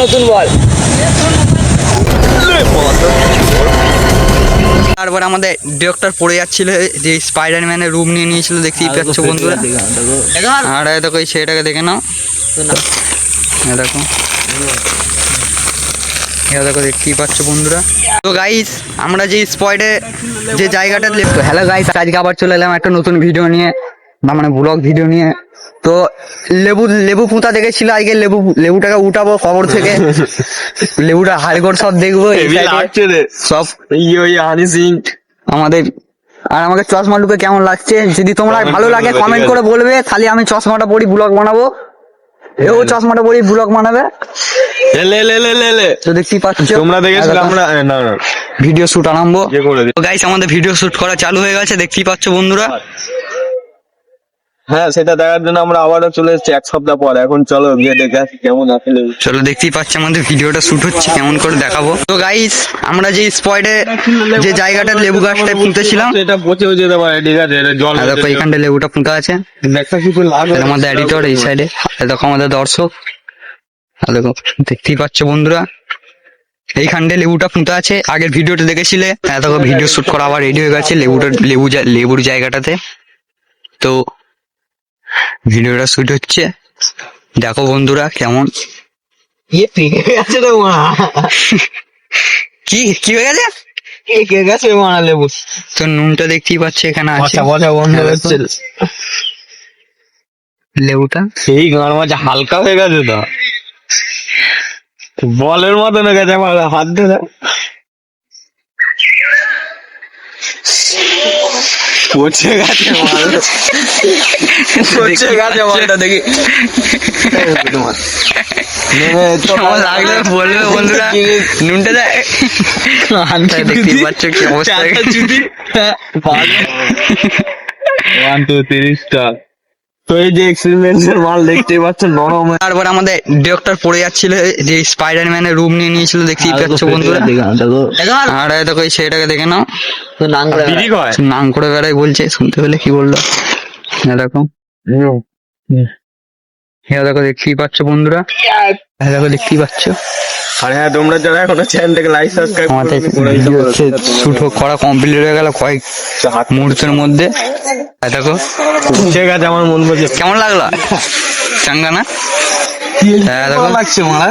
নতুন বল। তারপর আমাদের ডিরেক্টর পড়ে যাচ্ছিল, যে স্পাইডারম্যানের রূপ নিয়ে নিয়েছিল, দেখতেই পাচ্ছ বন্ধুরা। আর দেখো এই ছেলেটাকে দেখে নাও, দেখো দেখো দেখতেই পাচ্ছ বন্ধুরা। তো গাইস আমরা যে স্পটে যে জায়গাটা, তো হ্যালো গাইস, আজকে আবার চলে এলাম একটা নতুন ভিডিও নিয়ে, মানে ব্লগ ভিডিও নিয়ে। তো লেবু পুঁতা দেখেছিল, আজকে লেবুটাকে উঠাবো কবর থেকে, লেবুটা হাড়গোড় সব দেখবো সব আমাদের। আর আমাকে চশমা লুকে কেমন লাগছে, যদি তোমরা ভালো লাগে কমেন্ট করে বলবে, তাহলে আমি চশমাটা পরি ব্লগ বানাবো। এও চশমাটা পরি ব্লগ বানাবে। তো দেখতেই পাচ্ছ তোমরা দেখেছিলে আমরা ভিডিও শুট আরম্ভ। গাইস আমাদের ভিডিও শুট করা চালু হয়ে গেছে, দেখতেই পাচ্ছ বন্ধুরা। হ্যাঁ, সেটা দেখার জন্য আমরা আবারও চলে এসেছি এক সপ্তাহ পর। এখন চলো গিয়ে দেখে আসি কেমন আছে। চলো দেখতেই পাচ্ছ আমাদের ভিডিওটা শুট হচ্ছে, কেমন করে দেখাবো। তো গাইস আমরা যে স্পটে যে জায়গাটা লেবু গাছটা পুঁতেছিলাম, এটা পচেও যেতে পারে, ঠিক আছে, এটা জল দেখো এইখানটা লেবুটা পুঁতা আছে। আমাদের এডিটর এই সাইডে, দেখো আমাদের দর্শক, দেখো দেখতেই পাচ্ছ বন্ধুরা, এইখানটায় লেবুটা পুঁতা আছে। আগের ভিডিওটা দেখেছিলে, দেখো ভিডিও শুট করা আবার রেডি হয়ে গেছে লেবুর জায়গাটাতে। তো ভিডিওটা শুট হচ্ছে, দেখো বন্ধুরা কেমন। কি কি হয়ে গেছে লেবু তো নুনটা দেখতেই পাচ্ছে এখানে আছে লেবুটা। সেই গান মাঝে হালকা হয়ে গেছে, তো বলের মতন হয়ে গেছে আমার হাত ধরে। পচে গেছে মালটা দেখি। কেমন লাগলো বলবে বন্ধুরা, নুনটা দেখতেই পাচ্ছ কি অবস্থা। 1 2 3 স্টার। তো এই যে এক্সপেরিমেন্টের মাল দেখতেই পাচ্ছ নরম। তারপর আমাদের ডিরেক্টর পড়ে যাচ্ছিল, যে স্পাইডারম্যানের রূপ নিয়ে নিয়েছিল, দেখতেই পাচ্ছ বন্ধুরা। আর দেখো এই ছেলেটাকে দেখে নাও, নাম করে বেড়াই বলছে, শুনতে পেলে কি বললো দেখো। হ্যাঁ দেখো দেখতেই পাচ্ছ বন্ধুরা, হ্যাঁ দেখো দেখতেই পাচ্ছ। আর হ্যাঁ, তোমরা যারা এখনো চ্যানেলটাকে লাইক সাবস্ক্রাইব আমাদের ভিডিও শুট করা কমপ্লিট হয়ে গেল কয়েক মুহূর্তের মধ্যে। দেখো ঠিক আছে, আমার মন বলছে কেমন লাগলো, চাঙ্গা না? হ্যাঁ দেখো লাগছে মারা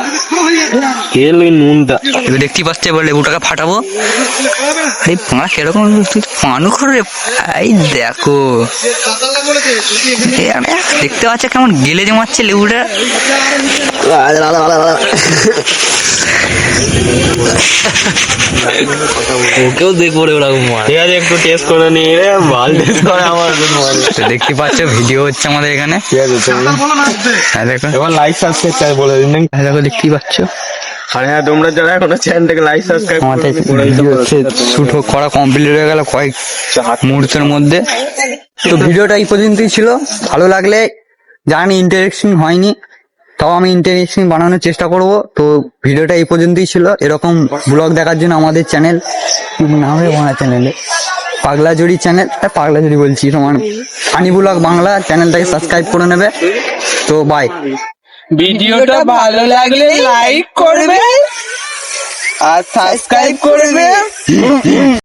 খেল ওই নুনটা দেখতেই পাচ্ছে। এবার লেবুটাকে ফাটাবো। এই পাঁড়া কিরকম পানু করে, এই দেখো দেখতে পাচ্ছ কেমন গেলে জমাচ্ছে লেবুটা। ওকেও দেখবো রে ওরকম। ঠিক আছে, একটু টেস্ট করে নিয়ে রে, ভালো টেস্ট করে আমার। দেখতে পাচ্ছ ভিডিও হচ্ছে আমাদের এখানে। ঠিক আছে, হ্যাঁ দেখো এবার লাইক সাবস্ক্রাইব বলে দিন। হ্যাঁ দেখো দেখতেই পাচ্ছ। আর হ্যাঁ, তোমরা যারা এখনো চ্যানেলটাকে লাইক সাবস্ক্রাইব আমাদের ভিডিও শুট করা কমপ্লিট হয়ে গেল কয়েক মুহূর্তের মধ্যে। তো ভিডিওটা এই পর্যন্তই ছিল। ভালো লাগলে, জানি ইন্টারেস্টিং হয়নি, তাও আমি ইন্টারেস্টিং বানানোর চেষ্টা করব। তো ভিডিওটা এই পর্যন্তই ছিল। এরকম ব্লগ দেখার জন্য আমাদের চ্যানেল না হবে আমার চ্যানেলে পাগলাজড়ি চ্যানেল, পাগলাজড়ি বলছি তোমার, ফানি ব্লগ বাংলা চ্যানেলটাকে সাবস্ক্রাইব করে নেবে। তো বাই। ভিডিওটা ভালো লাগলে লাইক করবে আর সাবস্ক্রাইব করবে।